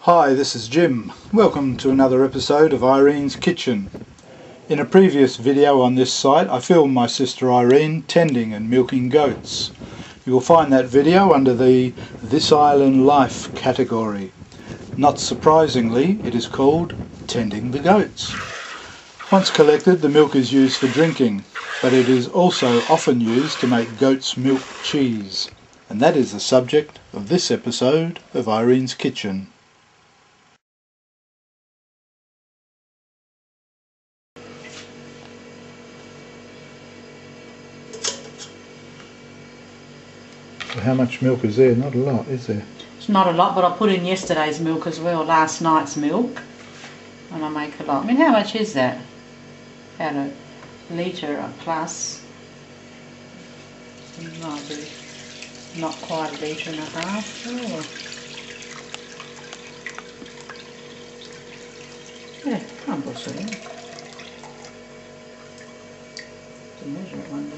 Hi, this is Jim. Welcome to another episode of Irene's Kitchen. In a previous video on this site I filmed my sister Irene tending and milking goats. You will find that video under the This Island Life category. Not surprisingly, it is called Tending the Goats. Once collected, the milk is used for drinking, but it is also often used to make goat's milk cheese. And that is the subject of this episode of Irene's Kitchen. So how much milk is there? Not a lot, is there? It's not a lot, but I put in yesterday's milk as well, last night's milk, and I make a lot. I mean, how much is that? About a litre plus. Not quite a litre and a half. Oh. Yeah, Kampos in it. To measure it one day.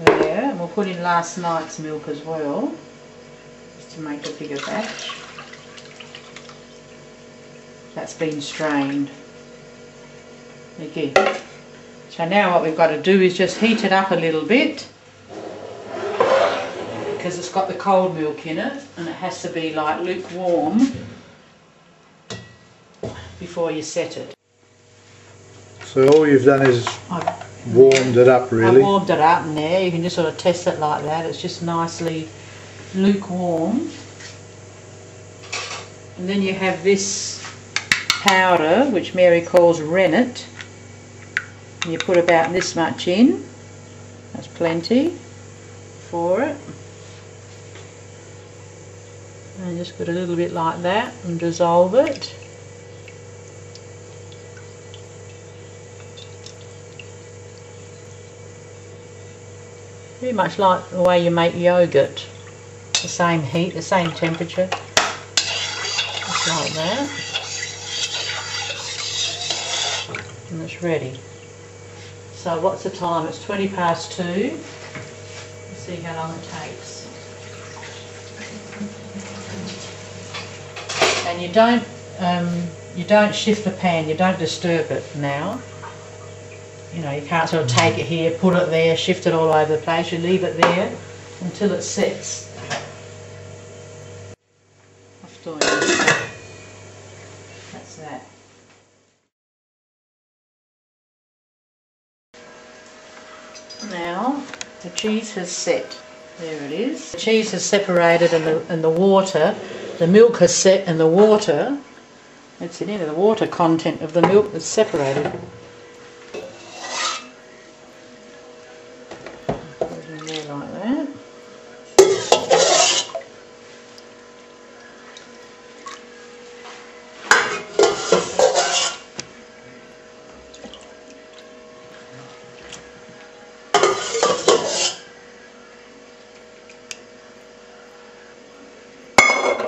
There, and we'll put in last night's milk as well, just to make a bigger batch. That's been strained. Okay. So now what we've got to do is just heat it up a little bit, because it's got the cold milk in it, and it has to be like lukewarm before you set it. So all you've done is warmed it up, really? I warmed it up in there. You can just sort of test it like that. It's just nicely lukewarm. And then you have this powder, which Mary calls rennet. And you put about this much in. That's plenty for it. And just put a little bit like that and dissolve it. Pretty much like the way you make yogurt. The same heat, the same temperature. Just like that. And it's ready. So what's the time? It's 20 past 2. Let's see how long it takes. And you don't shift the pan, you don't disturb it now. You know, you can't sort of take it here, put it there, shift it all over the place. You leave it there until it sets. That's that. Now the cheese has set. There it is. The cheese has separated and the water, the milk has set and the water, it's in the water content of the milk that's separated.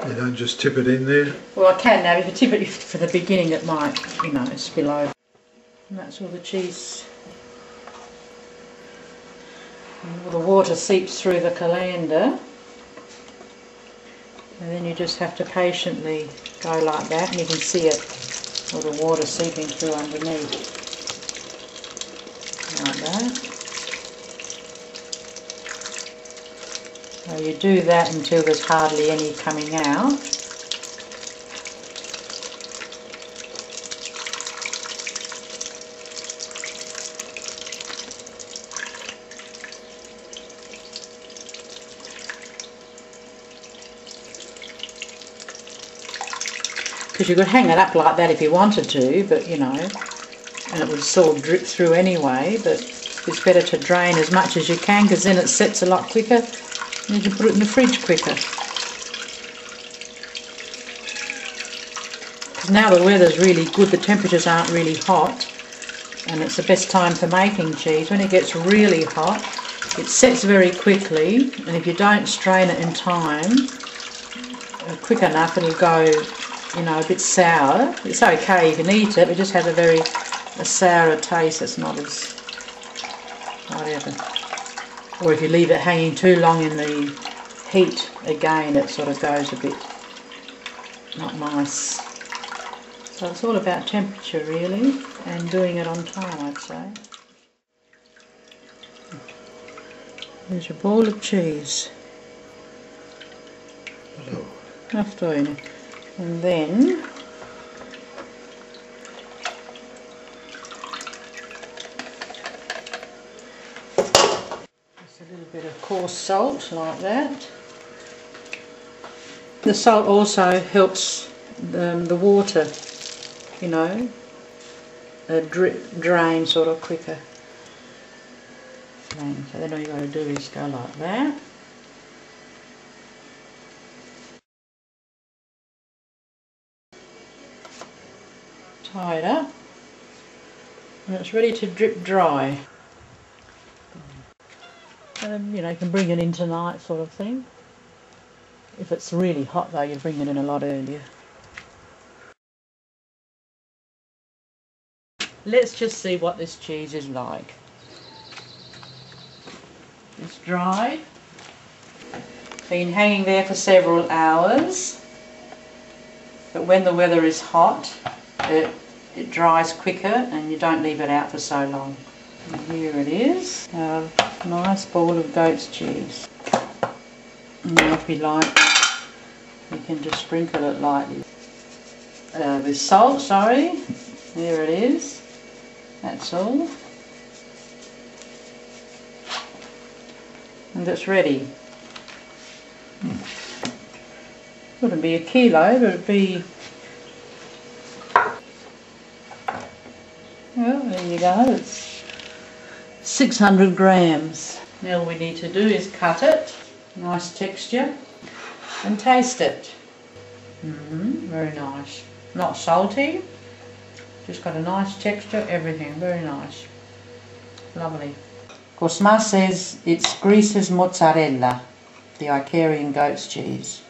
You don't just tip it in there? Well, I can now. If you tip it for the beginning, it might, you know, spill over. And that's all the cheese. And all the water seeps through the colander. And then you just have to patiently go like that, and you can see it, all the water seeping through underneath. Like that. So you do that until there's hardly any coming out. Because you could hang it up like that if you wanted to, but you know, and it would sort of drip through anyway, but it's better to drain as much as you can, because then it sets a lot quicker. And you can put it in the fridge quicker. Because now the weather's really good, the temperatures aren't really hot, and it's the best time for making cheese. When it gets really hot, it sets very quickly, and if you don't strain it in time, quick enough, it'll go, you know, a bit sour. It's okay, you can eat it, it just has a sour taste. It's not as whatever. Or if you leave it hanging too long in the heat, again it sort of goes a bit not nice. So it's all about temperature really, and doing it on time, I'd say. There's your ball of cheese. After it. And then just a little bit of coarse salt like that. The salt also helps the water, you know, drain sort of quicker. So then all you got to do is go like that. Tie it up, and it's ready to drip dry. You know, you can bring it in tonight, sort of thing. If it's really hot though, you bring it in a lot earlier. Let's just see what this cheese is like. It's dried, been hanging there for several hours, but when the weather is hot, it dries quicker and you don't leave it out for so long. And here it is, a nice ball of goat's cheese. And now if you like, you can just sprinkle it lightly with salt, sorry. There it is, that's all. And it's ready. Wouldn't be a kilo, but it'd be, well, there you go, it's 600 grams. Now all we need to do is cut it, nice texture, and taste it. Very nice. Not salty, just got a nice texture, everything, very nice. Lovely. Cosma says it's Greece's mozzarella, the Icarian goat's cheese.